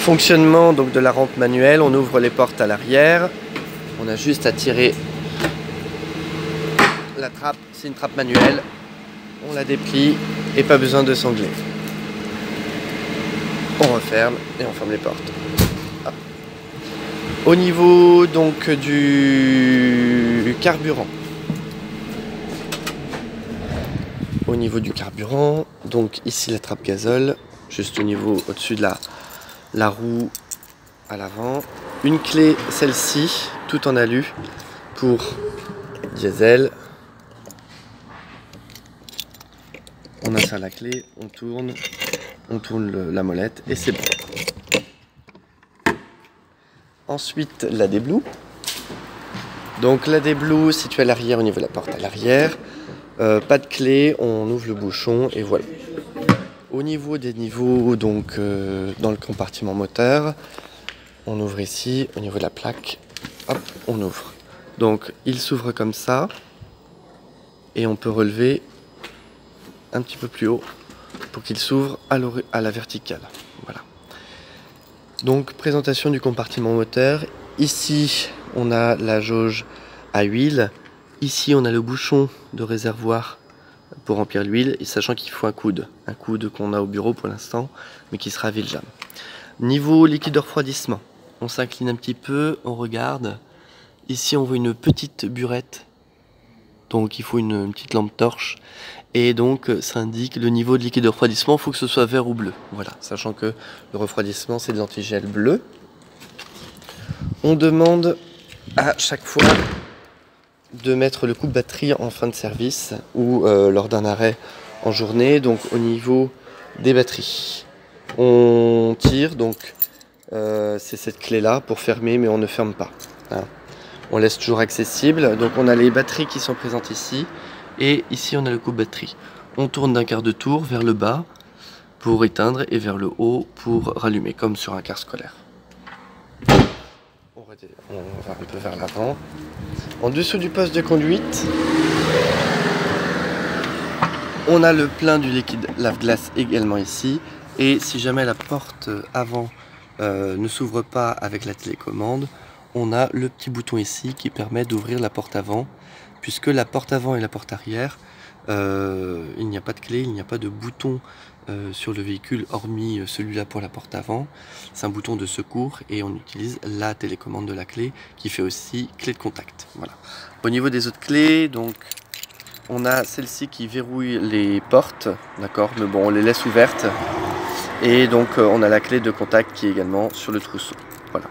Fonctionnement donc de la rampe manuelle, on ouvre les portes à l'arrière, on a juste à tirer la trappe, c'est une trappe manuelle, on la déplie et pas besoin de sangler. On referme et on ferme les portes. Hop. Au niveau donc du carburant. Au niveau du carburant, donc ici la trappe gazole, juste au niveau au-dessus de la roue à l'avant. Une clé, celle-ci, tout en alu pour diesel. On insère la clé, on tourne la molette et c'est bon. Ensuite, la déblue. Donc la déblue située à l'arrière au niveau de la porte à l'arrière. Pas de clé, on ouvre le bouchon et voilà. Au niveau des niveaux, donc dans le compartiment moteur, on ouvre ici, au niveau de la plaque, hop, on ouvre. Donc il s'ouvre comme ça, et on peut relever un petit peu plus haut pour qu'il s'ouvre à la verticale. Voilà. Donc présentation du compartiment moteur. Ici, on a la jauge à huile. Ici, on a le bouchon de réservoir pour remplir l'huile, et sachant qu'il faut un coude qu'on a au bureau pour l'instant, mais qui sera à Viljam. Niveau liquide de refroidissement, on s'incline un petit peu, on regarde. Ici, on voit une petite burette, donc il faut une petite lampe torche, et donc ça indique le niveau de liquide de refroidissement. Il faut que ce soit vert ou bleu, voilà, sachant que le refroidissement, c'est des antigels bleus. On demande à chaque fois de mettre le coupe-batterie en fin de service ou lors d'un arrêt en journée, donc au niveau des batteries. On tire, donc c'est cette clé là pour fermer, mais on ne ferme pas. Hein. On laisse toujours accessible, donc on a les batteries qui sont présentes ici, et ici on a le coupe-batterie. On tourne d'un quart de tour vers le bas pour éteindre et vers le haut pour rallumer, comme sur un car scolaire. On va un peu vers l'avant. En dessous du poste de conduite, on a le plein du liquide lave-glace également ici. Et si jamais la porte avant ne s'ouvre pas avec la télécommande, on a le petit bouton ici qui permet d'ouvrir la porte avant. Puisque la porte avant et la porte arrière, il n'y a pas de clé, il n'y a pas de bouton sur le véhicule, hormis celui-là pour la porte avant. C'est un bouton de secours et on utilise la télécommande de la clé qui fait aussi clé de contact. Voilà. Au niveau des autres clés, donc on a celle-ci qui verrouille les portes, d'accord, mais bon, on les laisse ouvertes. Et donc on a la clé de contact qui est également sur le trousseau. Voilà.